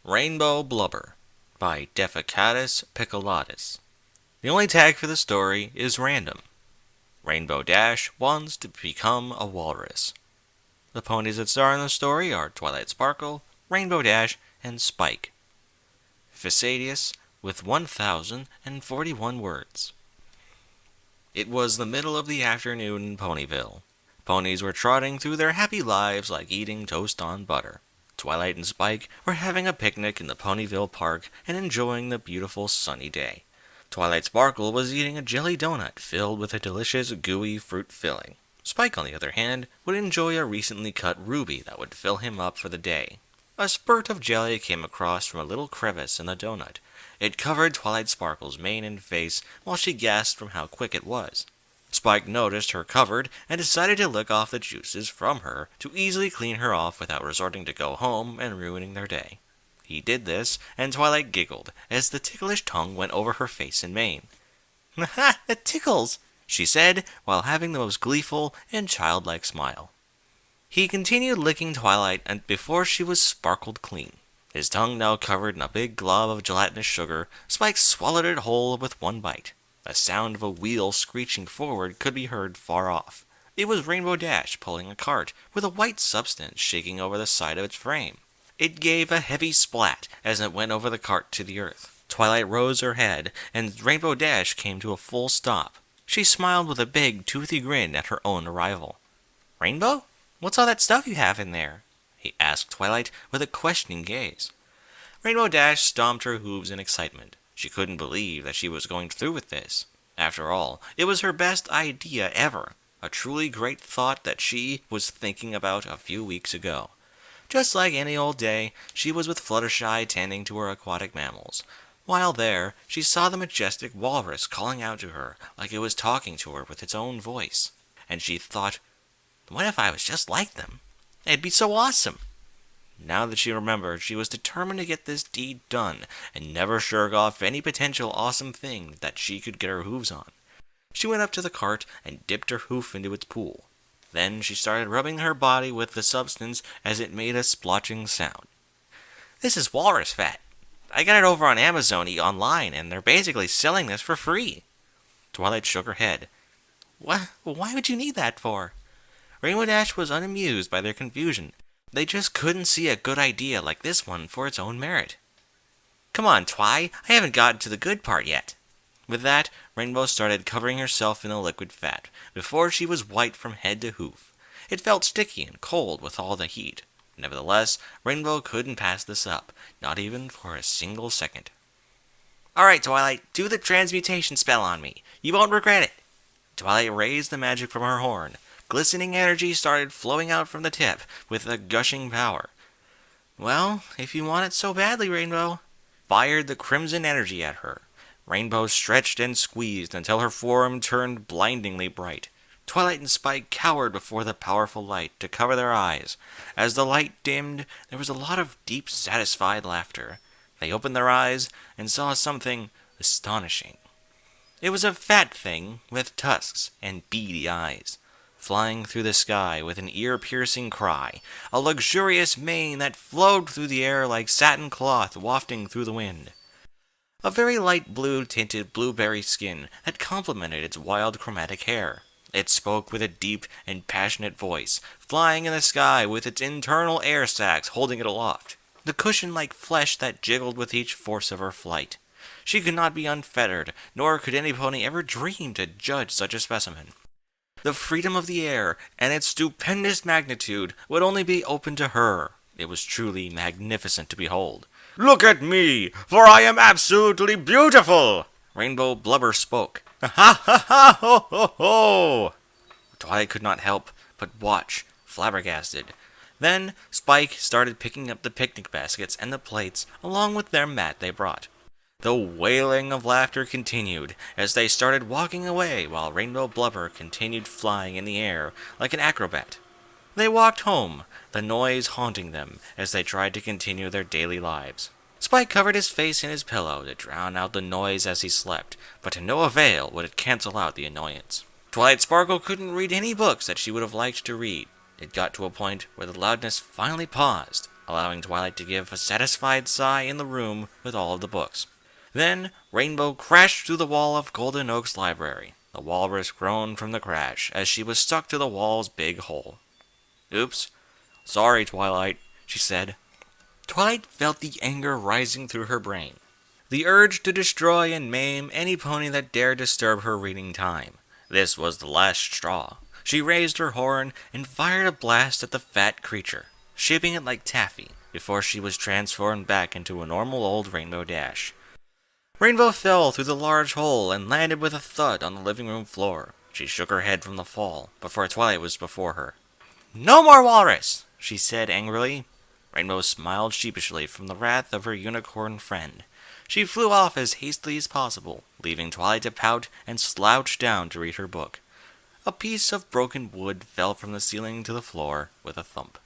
Rainbow Blubber by Defacatus Piccolitus. The only tag for the story is random. Rainbow Dash wants to become a walrus. The ponies that star in the story are Twilight Sparkle, Rainbow Dash, and Spike. Defacatus with 1,041 words. It was the middle of the afternoon in Ponyville. Ponies were trotting through their happy lives like eating toast on butter. Twilight and Spike were having a picnic in the Ponyville Park and enjoying the beautiful sunny day. Twilight Sparkle was eating a jelly donut filled with a delicious gooey fruit filling. Spike, on the other hand, would enjoy a recently cut ruby that would fill him up for the day. A spurt of jelly came across from a little crevice in the donut. It covered Twilight Sparkle's mane and face while she gasped from how quick it was. Spike noticed her covered and decided to lick off the juices from her to easily clean her off without resorting to go home and ruining their day. He did this, and Twilight giggled as the ticklish tongue went over her face and mane. "Ha! It tickles!" she said, while having the most gleeful and childlike smile. He continued licking Twilight and before she was sparkled clean. His tongue now covered in a big glob of gelatinous sugar, Spike swallowed it whole with one bite. The sound of a wheel screeching forward could be heard far off. It was Rainbow Dash pulling a cart, with a white substance shaking over the side of its frame. It gave a heavy splat as it went over the cart to the earth. Twilight rose her head, and Rainbow Dash came to a full stop. She smiled with a big, toothy grin at her own arrival. "Rainbow? What's all that stuff you have in there?" he asked Twilight with a questioning gaze. Rainbow Dash stomped her hooves in excitement. She couldn't believe that she was going through with this. After all, it was her best idea ever. A truly great thought that she was thinking about a few weeks ago. Just like any old day, she was with Fluttershy tending to her aquatic mammals. While there, she saw the majestic walrus calling out to her like it was talking to her with its own voice. And she thought, what if I was just like them? It'd be so awesome! Now that she remembered, she was determined to get this deed done, and never shirk off any potential awesome thing that she could get her hooves on. She went up to the cart and dipped her hoof into its pool. Then she started rubbing her body with the substance as it made a splotching sound. "This is walrus fat. I got it over on Amazon online, and they're basically selling this for free." Twilight shook her head. "Why would you need that for?" Rainbow Dash was unamused by their confusion. They just couldn't see a good idea like this one for its own merit. "Come on, Twi, I haven't gotten to the good part yet." With that, Rainbow started covering herself in the liquid fat, before she was white from head to hoof. It felt sticky and cold with all the heat. Nevertheless, Rainbow couldn't pass this up, not even for a single second. "All right, Twilight, do the transmutation spell on me. You won't regret it." Twilight raised the magic from her horn. Glistening energy started flowing out from the tip with a gushing power. "Well, if you want it so badly, Rainbow," fired the crimson energy at her. Rainbow stretched and squeezed until her form turned blindingly bright. Twilight and Spike cowered before the powerful light to cover their eyes. As the light dimmed, there was a lot of deep, satisfied laughter. They opened their eyes and saw something astonishing. It was a fat thing with tusks and beady eyes. Flying through the sky with an ear-piercing cry, a luxurious mane that flowed through the air like satin cloth wafting through the wind. A very light blue-tinted blueberry skin that complemented its wild chromatic hair. It spoke with a deep and passionate voice, flying in the sky with its internal air sacs holding it aloft. The cushion-like flesh that jiggled with each force of her flight. She could not be unfettered, nor could any pony ever dream to judge such a specimen. The freedom of the air and its stupendous magnitude would only be open to her. It was truly magnificent to behold. "Look at me, for I am absolutely beautiful!" Rainbow Blubber spoke. "Ha ha ha ho ho ho!" Twilight could not help but watch, flabbergasted. Then Spike started picking up the picnic baskets and the plates along with their mat they brought. The wailing of laughter continued as they started walking away while Rainbow Blubber continued flying in the air like an acrobat. They walked home, the noise haunting them as they tried to continue their daily lives. Spike covered his face in his pillow to drown out the noise as he slept, but to no avail would it cancel out the annoyance. Twilight Sparkle couldn't read any books that she would have liked to read. It got to a point where the loudness finally paused. allowing Twilight to give a satisfied sigh in the room with all of the books. Then, Rainbow crashed through the wall of Golden Oak's library. The walrus groaned from the crash as she was stuck to the wall's big hole. "Oops. Sorry, Twilight," she said. Twilight felt the anger rising through her brain. The urge to destroy and maim any pony that dared disturb her reading time. This was the last straw. She raised her horn and fired a blast at the fat creature, shaping it like taffy, before she was transformed back into a normal old Rainbow Dash. Rainbow fell through the large hole and landed with a thud on the living room floor. She shook her head from the fall, before Twilight was before her. "No more walrus!" she said angrily. Rainbow smiled sheepishly from the wrath of her unicorn friend. She flew off as hastily as possible, leaving Twilight to pout and slouch down to read her book. A piece of broken wood fell from the ceiling to the floor with a thump.